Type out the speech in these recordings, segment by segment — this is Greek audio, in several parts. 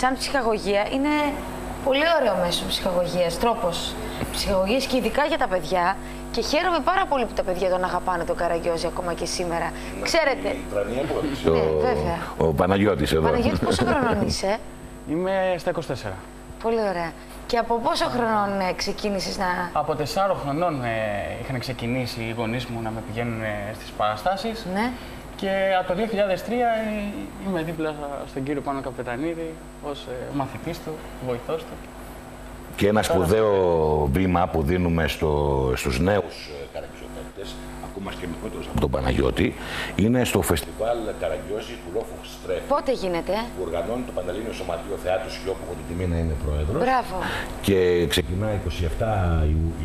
σαν ψυχαγωγία είναι πολύ ωραίο μέσο ψυχαγωγίας, τρόπος ψυχαγωγίας και ειδικά για τα παιδιά. Και χαίρομαι πάρα πολύ που τα παιδιά τον αγαπάνε τον Καραγκιόζη ακόμα και σήμερα. Ξέρετε. Ναι, βέβαια. Ο Παναγιώτης εδώ. Παναγιώτη, πόσο χρονών είσαι? Είμαι στα 24. Πολύ ωραία. Και από πόσο χρονών ξεκίνησες να... Από 4 χρονών είχαν ξεκινήσει οι γονείς μου να με πηγαίνουν στις παραστάσεις. Ναι. Και από το 2003 είμαι δίπλα στον κύριο Πάνο Καπετανίδη ως μαθητής του, βοηθός του. Και ένα σπουδαίο βήμα που δίνουμε στους νέους καραγκιόζηπαίκτες, ακόμα και μικρότερους από τον Παναγιώτη, είναι στο φεστιβάλ Καραγκιόζη του Λόφου Στρέφη. Πότε γίνεται? Που οργανώνει το Πανελλήνιο Σωματείο Θεάτρου Σιώ, που έχω την τιμή να είμαι πρόεδρος. Μπράβο. Και ξεκινά 27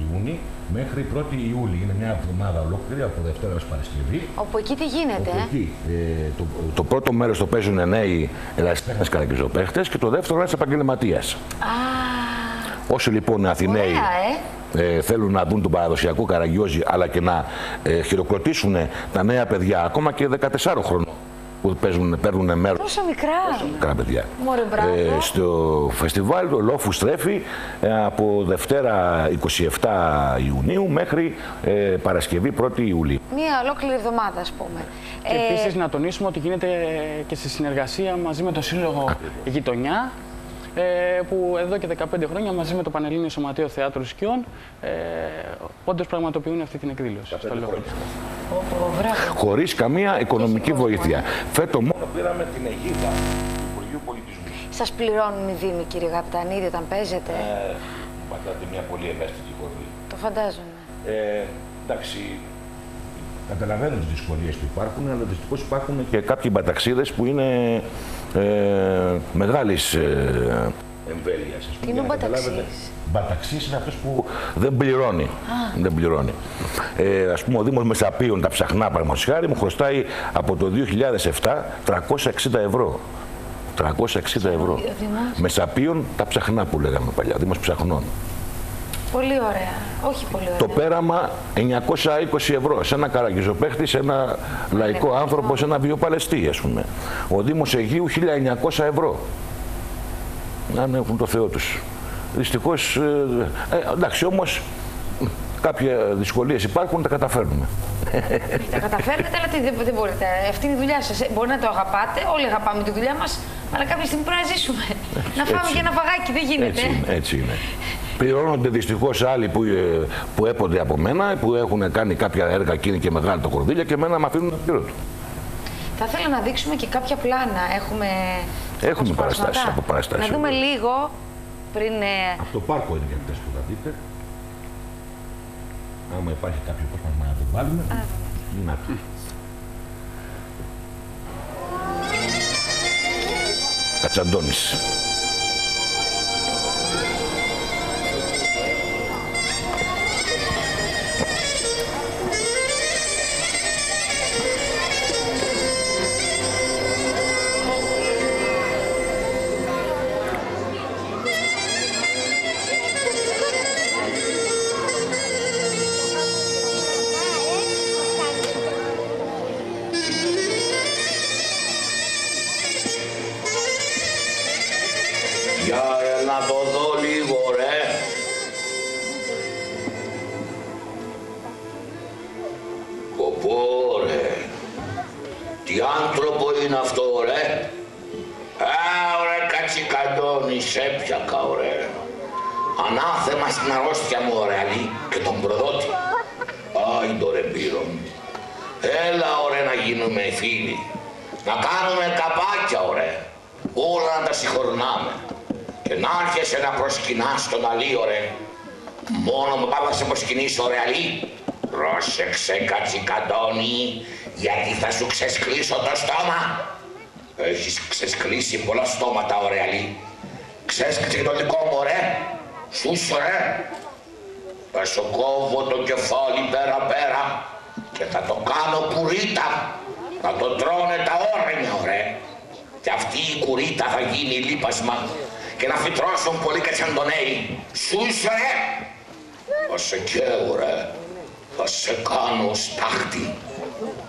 Ιούνιου μέχρι 1η Ιούλη. Είναι μια εβδομάδα ολόκληρη από Δευτέρα ως Παρασκευή. Όπου εκεί τι γίνεται? Όπου εκεί, το πρώτο μέρος το παίζουν νέοι ερασιτέχνες καραγκιόζηπαίκτες και το δεύτερο ένας επαγγελματίας. Όσοι λοιπόν Αθηναίοι θέλουν να δουν τον παραδοσιακό Καραγκιόζη, αλλά και να χειροκροτήσουν τα νέα παιδιά, ακόμα και 14 χρονών που παίρνουν μέρος. Τόσο μικρά παιδιά. Μωρέ, στο φεστιβάλ το Λόφου Στρέφη από Δευτέρα 27 Ιουνίου μέχρι Παρασκευή 1η Ιουλίου. Μία ολόκληρη εβδομάδα, ας πούμε. Και επίσης να τονίσουμε ότι γίνεται και σε συνεργασία μαζί με το Σύλλογο Γειτονιά, που εδώ και 15 χρόνια μαζί με το Πανελλήνιο Σωματείο Θεάτρου Σκιών όντως πραγματοποιούν αυτή την εκδήλωση. Χωρίς καμία οικονομική βοήθεια. Φέτος μόνο πήραμε την αιγίδα του Υπουργείου Πολιτισμού. Σας πληρώνουν οι Δήμοι, κύριε Καπετανίδη, όταν παίζετε? Πατάτε μια πολύ ευαίσθητη κορδί. Το φαντάζομαι. Εντάξει, καταλαβαίνω τις δυσκολίες που υπάρχουν, αλλά δυστυχώς υπάρχουν και κάποιοι μπαταξίδες που είναι μεγάλης εμβέλειας. Τι είναι ο μπαταξής? Μπαταξής είναι αυτός που δεν πληρώνει. Δεν πληρώνει. Ας πούμε, ο Δήμος Μεσαπίων, τα ψαχνά, παραδείγματος χάρη, μου χρωστάει από το 2007 360 ευρώ. 360 ευρώ. Μεσαπίων, τα ψαχνά που λέγαμε παλιά, Δήμος Ψαχνών. Πολύ ωραία. Όχι πολύ ωραία. Το πέραμα 920 ευρώ σε ένα καραγκιόζηπαίκτη, σε ένα λαϊκό άνθρωπο, σε ένα βιοπαλαιστή, ας πούμε. Ο Δήμος Αιγείου 1900 ευρώ. Αν έχουν το Θεό τους. Δυστυχώς, εντάξει, όμως κάποιες δυσκολίες υπάρχουν, τα καταφέρνουμε. Τα καταφέρνετε, αλλά δεν μπορείτε. Αυτή είναι η δουλειά σας. Μπορεί να το αγαπάτε, όλοι αγαπάμε τη δουλειά μας, αλλά κάποια στιγμή πρέπει να ζήσουμε. Να φάμε και ένα φαγάκι, δεν γίνεται. Έτσι είναι. Πληρώνονται δυστυχώς άλλοι που έπονται από μένα, που έχουν κάνει κάποια έργα και είναι και μεγάλα τα κορδίλια και εμένα με αφήνουν απλήρωτο. Θα ήθελα να δείξουμε και κάποια πλάνα. Έχουμε παραστάσεις από παραστάσεις. Να δούμε λίγο πριν... Από το πάρκο είναι για αυτές που θα δείτε. Άμα υπάρχει κάποιο πρόσωπο να το βάλουμε. Να το. Κατσαντώνης. Για να το δω λίγο, ρε. Πω, ρε. Τι άνθρωπο είναι αυτό, ρε. Ωραία, Κατσικαντώνης, έπιακα, ωραία. Ανάθεμα στην αρρώστια μου, ωραία, και τον προδότη. Άιντο, ρε, πύρον. Έλα, ωραία, να γίνουμε φίλοι. Να κάνουμε καπάκια, ωραία. Όλα να τα συγχωρνάμε. Και να άρχεσαι να προσκυνάς τον Αλή, ωραία. Μόνο με πάω να σε προσκυνήσω, ωραία, Αλή. Πρόσεξε, Κατσικαντώνη, γιατί θα σου ξεσκλείσω το στόμα. Έχεις ξεσκλείσει πολλά στόματα, ωραία, Αλή. Ξέσκησε και το δικό μου, ωραία. Σούσου, ρε. Θα σου κόβω το κεφάλι πέρα-πέρα και θα το κάνω κουρίτα. Θα το τρώνε τα όρνια, ωραία. Και αυτή η κουρίτα θα γίνει λίπασμα και να φυτρώσουν πολλοί κατσαντονέοι. Σούσου, ρε. Θα σε καίω, ρε. Θα σε κάνω στάχτη.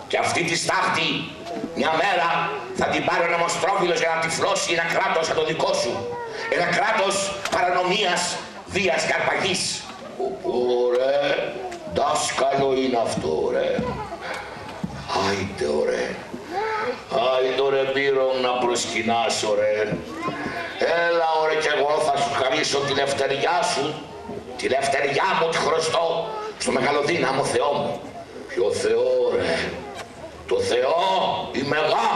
Και αυτή τη στάχτη Μια μέρα θα την πάρει ο νομοστρόφιλος για να τυφλώσει ένα κράτος σαν το δικό σου. Ένα κράτος παρανομίας, βίας και αρπαγής. Ωραία, δάσκαλο είναι αυτό, ρε. Άιντε, ωραία. Άιντε, ρε, Μύρο, να προσκυνάσω, ρε. Έλα, ωραία, κι εγώ θα σου χαρίσω τη λευτεριά σου. Τη λευτεριά μου τη χρωστώ στο μεγαλοδύναμο Θεό μου. Ποιο Θεό, ρε. Το Θεό είμαι εγώ.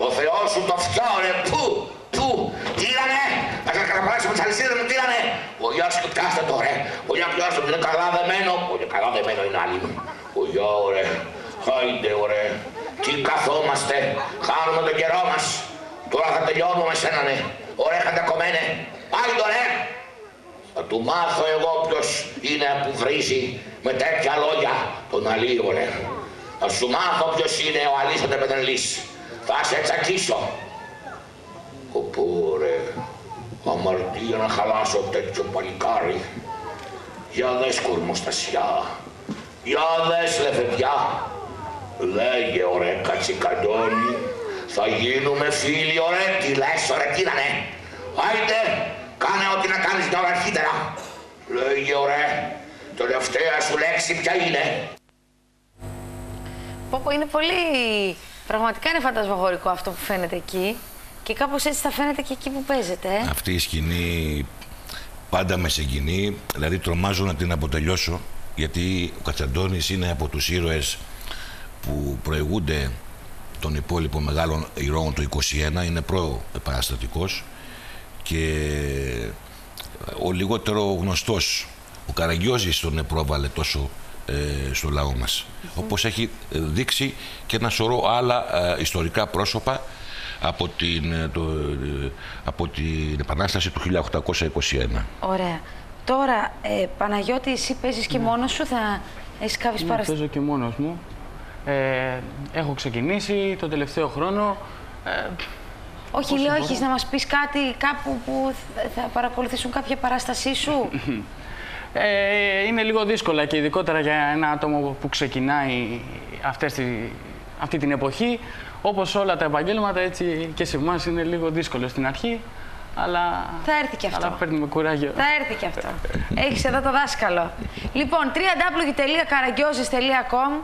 Το Θεό σου το φτιώ, ρε. Πού, τύρανε. Θα σε καταπαράξει με τις αλυσίδες μου, τύρανε. Ο γιος του κάστε το, ρε. Ο γιος του είναι καλά δεμένο. Όχι, καλά δεμένο είναι άλλη μου. Ο γιο, ρε. Άιντε, ρε. Τι καθόμαστε. Χάνουμε τον καιρό μας. Τώρα θα τελειώνουμε με σένα, ναι. Ωραία, κατακομμένε. Άιντε, ρε. Θα του μάθω εγώ ποιος είναι που βρίζει με τέτοια λόγια τον Αλίου, ρε. Θα σου μάθω ποιος είναι ο Αλής Αντεπενελής. Θα σε τσακίσω. Οπό, ρε. Αμαρτία να χαλάσω τέτοιο παλικάρι. Για δες, κορμοστασιά. Για δες, λεφεδιά. Λέγε, ωραία, Κατσικαντώνη. Θα γίνουμε φίλοι, ωραία. Τι λες, ωραία, τι ήτανε. Άιντε. Κάνε ό,τι να κάνεις μια ώρα αρχίτερα. Λέγε, ωραία, τελευταία σου λέξη ποια είναι. Πόπο, είναι πολύ... Πραγματικά είναι φαντασμαγορικό αυτό που φαίνεται εκεί. Και κάπως έτσι θα φαίνεται και εκεί που παίζετε. Αυτή η σκηνή πάντα με συγκινεί. Δηλαδή τρομάζω να την αποτελειώσω. Γιατί ο Κατσαντώνης είναι από τους ήρωες που προηγούνται των υπόλοιπων μεγάλων ηρώων του 21. Είναι προ-επαναστατικός. Και ο λιγότερο γνωστός, ο Καραγκιόζης, τον επρόβαλε τόσο στο λαό μας. Όπως έχει δείξει και ένα σωρό άλλα ιστορικά πρόσωπα από την Επανάσταση του 1821. Ωραία. Τώρα, Παναγιώτη, εσύ παίζεις και μόνος σου, θα έχεις κάποιες παραστάσεις? Παίζω και μόνος μου. Έχω ξεκινήσει το τελευταίο χρόνο. Όχι, λέω, έχεις να μας πεις κάτι κάπου που θα παρακολουθήσουν κάποια παράστασή σου? Είναι λίγο δύσκολα και ειδικότερα για ένα άτομο που ξεκινάει αυτή την εποχή. Όπως όλα τα επαγγέλματα, έτσι και σε εμάς είναι λίγο δύσκολο στην αρχή. Αλλά θα έρθει και αυτό. Αλλά παίρνουμε κουράγιο. Θα έρθει και αυτό. Έχεις εδώ το δάσκαλο. Λοιπόν, www.karagiozis.com,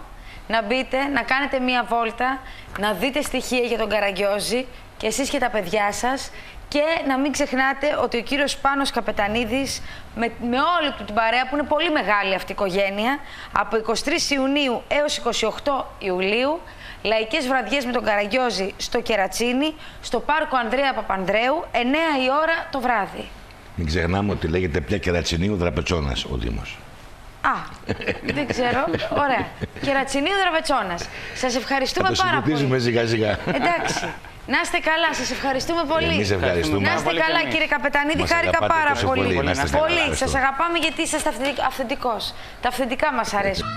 να μπείτε, να κάνετε μία βόλτα, να δείτε στοιχεία για τον Καραγκιόζη και εσείς και τα παιδιά σας. Και να μην ξεχνάτε ότι ο κύριος Πάνος Καπετανίδης με όλη του την παρέα, που είναι πολύ μεγάλη αυτή η οικογένεια, από 23 Ιουνίου έως 28 Ιουλίου, λαϊκές βραδιές με τον Καραγκιόζη στο Κερατσίνι, στο πάρκο Ανδρέα Παπανδρέου, 9 η ώρα το βράδυ. Μην ξεχνάμε ότι λέγεται πια Κερατσινίου Δραπετσώνας ο Δήμος. Α, δεν ξέρω. Ωραία. Κερατσινίου Δραπετσώνας. Σας ευχαριστούμε πάρα πολύ. Το συζητήσουμε σιγά-σιγά. Εντάξει. Να είστε καλά, σας ευχαριστούμε πολύ. Εμείς ευχαριστούμε. Να είστε καλά, κύριε Καπετανίδη, χάρηκα πάρα πολύ. Πολύ. Σας αγαπάμε γιατί είσαστε αυθεντικός. Τα αυθεντικά μας αρέσουν.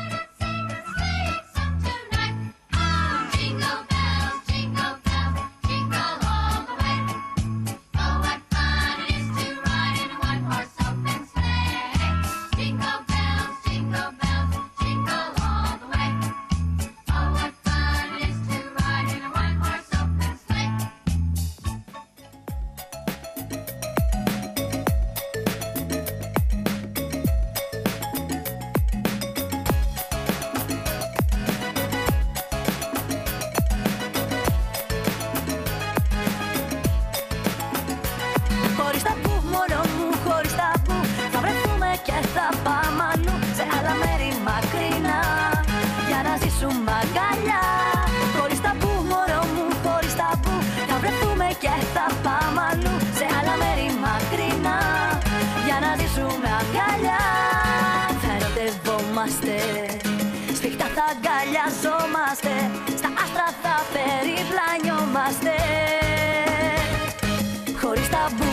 Σφιχτά θα αγκαλιαζόμαστε, στα άστρα θα περιπλανιόμαστε. Χωρίς ταμπού.